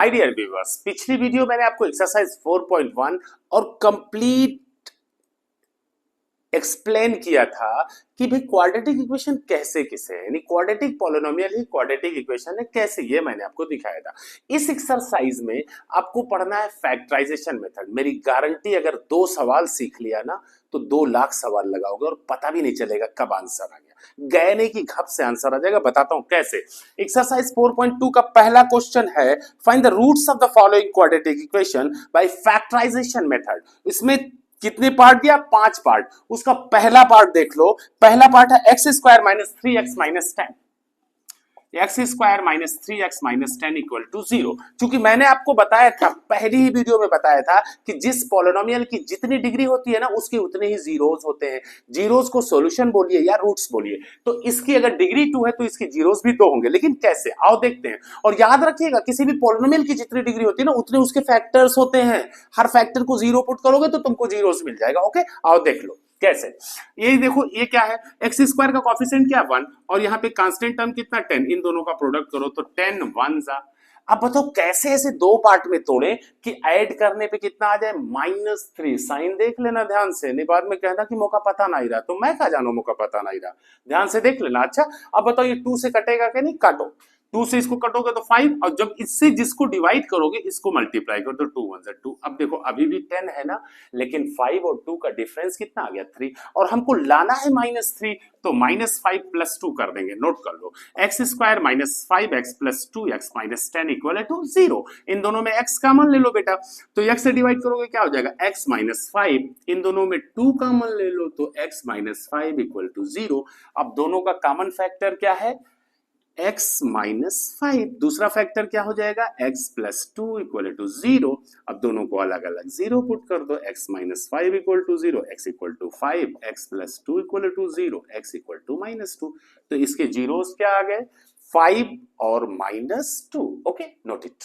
Hi dear viewers, पिछली video मैंने आपको एक्सरसाइज 4.1 और कंप्लीट एक्सप्लेन किया था कि भाई क्वाड्रेटिक इक्वेशन कैसे किसे है, यानी क्वाड्रेटिक पॉलिनोमियल ही क्वाड्रेटिक इक्वेशन है कैसे, ये मैंने आपको दिखाया था। इस एक्सरसाइज में आपको पढ़ना है फैक्टराइजेशन मेथड। मेरी गारंटी, अगर 2 सवाल सीख लिया ना तो 2 लाख सवाल लगाओगे और पता भी नहीं चलेगा कब आंसर आ गया। गए नहीं कि घप से आंसर आ जाएगा। बताता हूं कैसे। एक्सरसाइज 4.2 का पहला क्वेश्चन है, find the roots of the following quadratic equation by factorization method. इसमें कितने पार्ट दिया? 5 पार्ट। उसका पहला पार्ट देख लो। पहला पार्ट है x square minus 3x minus 10, x square minus 3x minus 10 equal to 0। क्योंकि मैंने आपको बताया था, पहली ही वीडियो में बताया था कि जिस पॉलिनोमियल की जितनी डिग्री होती है ना उसके उतने ही जीरोस होते हैं। जीरोस को सॉल्यूशन बोलिए या रूट्स बोलिए। तो इसकी अगर डिग्री 2 है तो इसके जीरोस भी 2 होंगे। लेकिन कैसे, आओ देखते हैं। और याद रखिएगा, किसी भी पॉलिनोमियल की जितनी डिग्री होती है ना उतने उसके फैक्टर्स होते हैं। हर फैक्टर को 0 पुट करोगे तो तुमको जीरोस मिल जाएगा। ओके, आओ देख लो कैसे। ये देखो, ये क्या है, एक्स स्क्वायर का कॉफिशिएंट क्या 1 और यहाँ पे कांस्टेंट टर्म कितना 10। इन दोनों का प्रोडक्ट करो तो 10 1 जा। अब बताओ कैसे ऐसे 2 पार्ट में तोड़े कि ऐड करने पे कितना आ जाए -3। साइन देख लेना ध्यान से, नहीं बाद में कहना कि मौका पता नहीं रहा। तो मैं क्या जानू मौका पता नहीं रहा, ध्यान से देख लेना। अच्छा, अब बताओ ये 2 से कटेगा कि नहीं? काटो। 2 से इसको कटोगे तो 5, और जब इससे जिसको डिवाइड करोगे इसको मल्टीप्लाई करो तो 2 1 जा 2। अब देखो अभी भी 10 है ना, लेकिन 5 और 2 का डिफरेंस कितना आ गया? 3। और हमको लाना है -3, तो -5 प्लस 2 कर देंगे। नोट कर लो, x square minus 5x plus 2x minus 10 equal to 0। इन दोनों में x कॉमन ले लो बेटा, तो x से डिवाइड करोगे क्या हो जाएगा? x minus 5। इन दोनों में 2 कॉमन ले लो तो x माइनस 5 इक्वल टू 0। अब दोनों का कॉमन फैक्टर क्या है? x minus 5। दूसरा फैक्टर क्या हो जाएगा? x plus 2 equal to 0। अब दोनों को अलग अलग 0 पुट कर दो। x minus 5 equal to 0, x equal to 5, x plus 2 equal to 0, x equal to -2। तो इसके जीरोस क्या आ गए? 5 और -2। Okay, note it.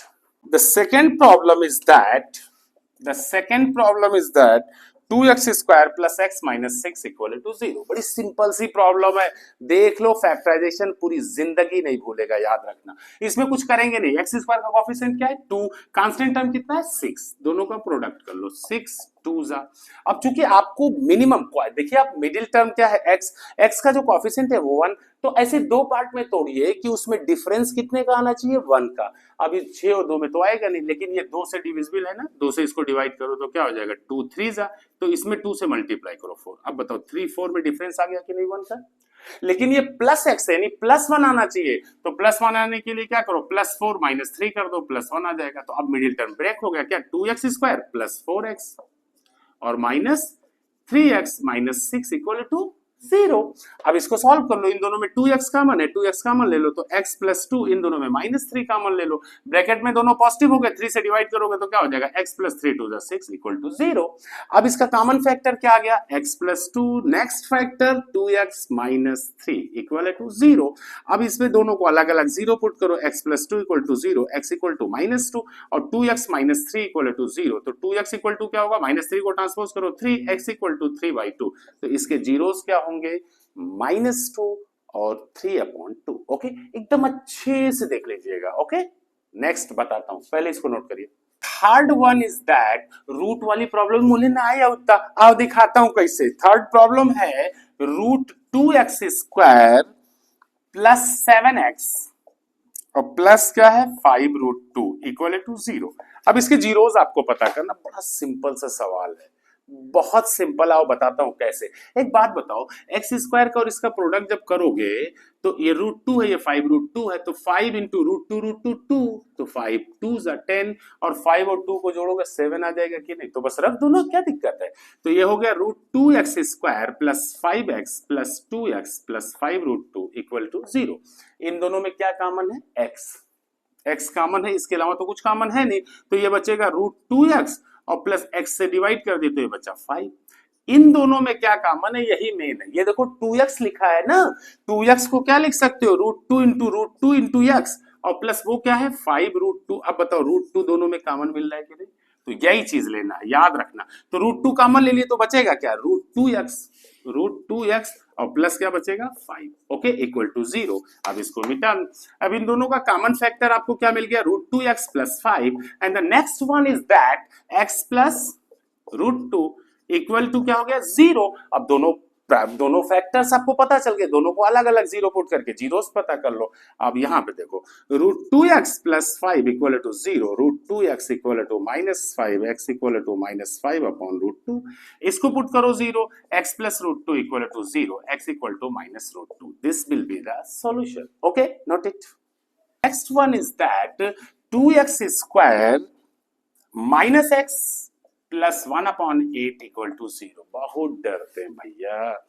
The second problem is that 2x square plus x minus 6 equal to 0। बड़ी simple सी problem है, देख लो। Factorisation पूरी जिंदगी नहीं भूलेगा, याद रखना। इसमें कुछ करेंगे नहीं। x स्क्वायर का कोएफिशिएंट क्या है? 2। कांस्टेंट टर्म कितना है? 6। दोनों का प्रोडक्ट कर लो, 6 2 जा। अब चूंकि आपको मिनिमम, देखिए आप मिडिल टर्म क्या है? x का जो कोएफिशिएंट है वो 1। तो ऐसे 2 पार्ट में तोड़िए कि उसमें डिफरेंस कितने का आना चाहिए? 1 का। अब ये 6 और 2 में तो आएगा नहीं, लेकिन ये 2 से डिविजिबल है ना, 2 से इसको डिवाइड करो तो क्या हो जाएगा? 2 3 जा। तो इसमें 2 से मल्टीप्लाई करो 4। अब बताओ 3 4 में डिफरेंस आ गया कि नहीं 1 का? लेकिन ये प्लस एक्स है, यानी +1 आना चाहिए। तो +1 आने के लिए क्या करो? +4 -3 कर दो, +1 आ जाएगा। तो अब मिडिल टर्म ब्रेक हो गया क्या? 2x स्क्वायर प्लस 4x और -3x माइनस 6 इक्वल टू 0। अब इसको सॉल्व कर लो। इन दोनों में 2x कॉमन है, 2x कॉमन ले लो तो x प्लस 2। इन दोनों में -3 कॉमन ले लो, ब्रैकेट में दोनों पॉजिटिव हो गए। 3 से डिवाइड करोगे तो क्या हो जाएगा? x plus 3 2 6 equal to 0। अब इसका कॉमन फैक्टर क्या आ गया? x plus 2। Next factor 2x minus 3 equal to 0। अब इसमें दोनों को अलग अलग 0 पुट करो। x plus 2 equal to 0, x equal to -2 और 2x माइनस 3 इक्वल टू 0। तो 2x इक्वल टू क्या होगा? -3 को ट्रांसपोज करो 3, x इक्वल टू 3/2। तो इसके जीरोस क्या होंगे? -2 और 3/2। ओके, एकदम अच्छे से देख लीजिएगा। ओके, नेक्स्ट बताता हूं, पहले इसको नोट करिए। Third one is that, root वाली प्रॉब्लम मुझे ना आया उतना, आओ दिखाता हूं कैसे। थर्ड प्रॉब्लम है √2x स्क्वायर प्लस 7x और प्लस क्या है? 5√2 इक्वल टू 0। अब इसके जीरोस आपको पता करना, बड़ा सिंपल सा सवाल है, बहुत सिंपल। आओ बताता हूं कैसे। एक बात बताओ, एक्स स्क्वायर का और इसका प्रोडक्ट जब करोगे तो ये √2 है, ये 5√2 है, तो 5 इंटू √2 2, तो 5 2 10 और 5 और 2 को जोड़ोगे 7 आ जाएगा कि नहीं? तो बस रख दो ना, क्या दिक्कत है। तो ये हो गया √2x square plus 5x plus 2x plus 5√2 equal to 0। इन दोनों में क्या कॉमन है? x कॉमन है, इसके अलावा तो कुछ कॉमन है नहीं। तो ये बचेगा √2x और प्लस x से डिवाइड कर दी तो ये बचा 5। इन दोनों में क्या कॉमन है? यही मेन है। ये देखो 2x लिखा है ना, 2x को क्या लिख सकते हो? √2 इंटू x और प्लस वो क्या है? 5√2। अब बताओ √2 दोनों में कॉमन मिल रहा है कि नहीं? तो यही चीज लेना है, याद रखना। तो √2 कॉमन ले लिए तो बचेगा क्या? √2x और प्लस क्या बचेगा? 5। Okay equal to 0। अब इसको मिटा, अब इन दोनों का कॉमन फैक्टर आपको क्या मिल गया, √2x + 5 and the next one is that x + √2 equal to क्या हो गया 0। अब दोनों फैक्टर्स आपको पता चल गए, दोनों को अलग अलग जीरो पुट करके जीरोस पता कर लो। अब यहां पे देखो √2x + 5 equal to 0, √2x equal to -5, x equal to -5 upon √2, इसको पुट करो 0, x + √2 equal to 0, x equal to -√2। This will be the solution. Okay, note it. Next one is that 2x² - x + 1/8 equal to 0। बहुत डरते हैं भैया,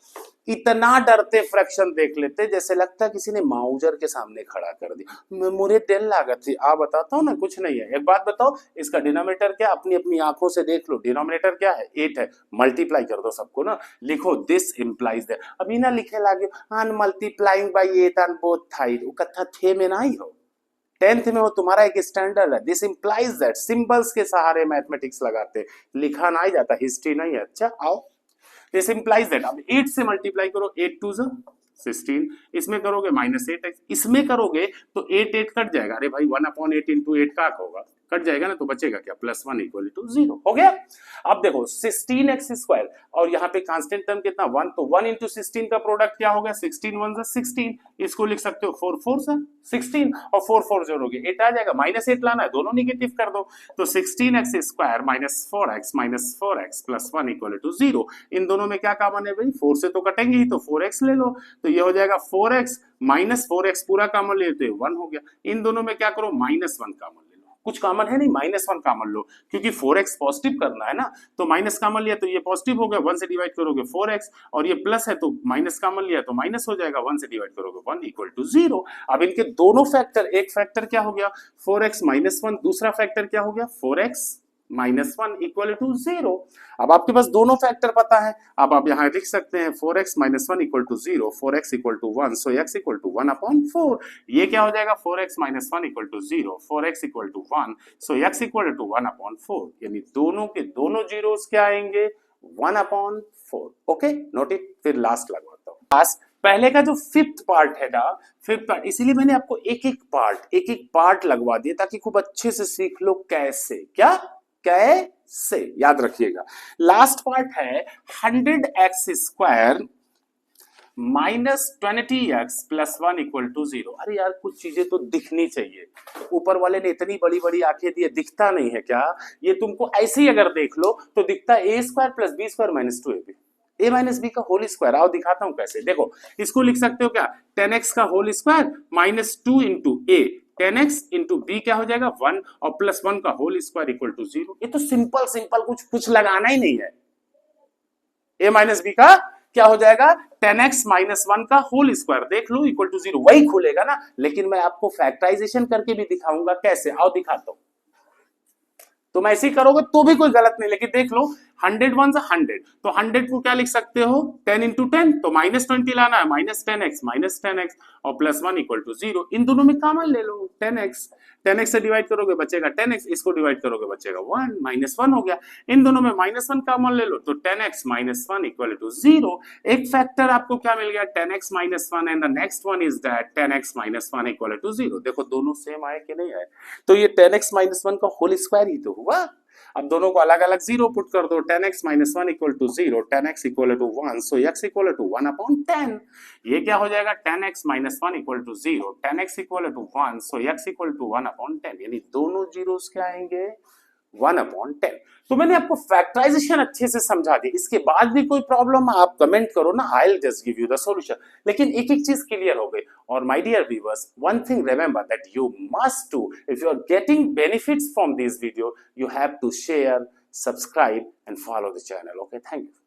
इतना डरते fraction देख लेते जैसे लगता है किसी ने माउजर के सामने खड़ा कर दिया। मुझे दिल लागत थी, आप बताता हूँ ना, कुछ नहीं है। एक बात बताओ, इसका डिनोमिनेटर क्या, अपनी अपनी आंखों से देख लो। डिनोमिनेटर क्या है, 8 है, मल्टीप्लाई कर दो सबको ना, लिखो दिस इंप्लाइज दैट। अभी ना लिखे लागे अन multiplying by 8 on both side, वो कथा थे में ना ही हो, 10th में वो तुम्हारा एक स्टैंडर्ड है। दिस इंप्लाइज दैट, सिंबल्स के सहारे मैथमेटिक्स लगाते, लिखा ना ही जाता, हिस्ट्री नहीं है। अच्छा आओ, दिस इंप्लाइज दैट। अब 8 से मल्टीप्लाई करो, 8 2 16, इसमें करोगे -8x, इसमें करोगे तो 8 8 कट जाएगा। अरे भाई 1/8 × 8 का होगा, कट जाएगा ना, तो बचेगा क्या, +1 इक्वल टू 0 हो गया। अब देखो 16x² और यहाँ पे कांस्टेंट टर्म कितना 1, तो 1 × 16 का प्रोडक्ट क्या होगा, 16 1 16, इसको लिख सकते हो 4 4 16 और 4 4 जोड़ोगे 8 आ जाएगा। -8 लाना है, दोनों निगेटिव कर दो, तो 16x² - 4x - 4x + 1 equal to 0। इन दोनों में क्या कॉमन है भाई, 4 से तो कटेंगे ही, तो 4x ले लो, तो ये हो जाएगा 4x - 4x पूरा कॉमन ले तो 1 हो गया। इन दोनों में क्या करो, -1 कॉमन ले लो, कुछ कॉमन है नहीं, -1 कॉमन लो, क्योंकि 4x पॉजिटिव करना है ना, तो माइनस कॉमन लिया तो ये पॉजिटिव हो गया, 1 से डिवाइड करोगे 4x, और ये प्लस है तो माइनस कॉमन लिया तो माइनस हो जाएगा, 1 से डिवाइड करोगे 1 इक्वल टू 0। अब इनके दोनों फैक्टर, एक फैक्टर क्या हो गया 4x - 1, दूसरा फैक्टर क्या हो गया 4x -1 इक्वल टू 0। अब आपके पास दोनों फैक्टर पता है, अब आप यहां लिख सकते हैं 4x - 1 equal to 0, 4x equal to 1, so x equal to 1/4। ये क्या हो जाएगा 4x - 1 equal to 0, 4x equal to 1, so x equal to 1/4। यानी दोनों के दोनों जीरोस क्या आएंगे 1/4। Okay, note it. फिर लास्ट लगवाता हूं, लास्ट पहले का जो फिफ्थ पार्ट है ना, फिफ्थ पार्ट, इसीलिए मैंने आपको एक एक पार्ट लगवा दिया ताकि खूब अच्छे से सीख लो कैसे, क्या कैसे, याद रखिएगा। लास्ट पार्ट है 100x² -20x + 1 इक्वल टू 0। अरे यार कुछ चीजें तो दिखनी चाहिए, ऊपर वाले ने इतनी बड़ी बड़ी आंखें दी है, दिखता नहीं है क्या? ये तुमको ऐसे ही अगर देख लो तो दिखता है a² + b² - 2ab, a - b का होल स्क्वायर। आओ दिखाता हूं कैसे, देखो इसको लिख सकते हो क्या 10x का whole square -2 × a, 10x × b क्या हो जाएगा 1 और +1 का होल स्क्वायर इक्वल टू 0। ये तो सिंपल कुछ लगाना ही नहीं है। a - b का क्या हो जाएगा 10x - 1 का होल स्क्वायर, देख लो इक्वल टू 0, वही खुलेगा ना। लेकिन मैं आपको फैक्टराइजेशन करके भी दिखाऊंगा कैसे, आओ दिखाता हूं। तुम ऐसे ही करोगे तो भी कोई गलत नहीं, लेकिन देख लो 100 1 100, तो 100 को क्या लिख सकते हो 10 × 10, तो -20 लाना है, -10x और +1 इक्वल टू 0। इन दोनों में कॉमन ले लो 10x, 10x से डिवाइड करोगे बचेगा 10x, इसको डिवाइड करोगे बचेगा 1, -1 हो गया। इन दोनों में -1 कॉमन ले लो तो 10x - 1 इक्वल टू 0। एक फैक्टर आपको क्या मिल गया 10x - 1 and the next one is that 10x - 1 equal to 0। देखो दोनों सेम आए कि नहीं आए, तो ये 10x - 1 का होल स्क्वायर ही तो हुआ। अब दोनों को अलग अलग जीरो पुट कर दो, 10x - 1 equal to 0, 10x equal to 1, so x equal to 1/10। ये क्या हो जाएगा 10x - 1 equal to 0, 10x equal to 1, so x equal to 1/10। यानी दोनों जीरोस क्या आएंगे 1/10। तो मैंने आपको फैक्टराइजेशन अच्छे से समझा दी, इसके बाद भी कोई प्रॉब्लम आप कमेंट करो ना, I will just give you the solution. लेकिन एक एक चीज क्लियर हो गई। और my dear viewers, one thing remember that you must do, if you are getting benefits from this video, you have to share, subscribe and follow the channel. Okay, thank you.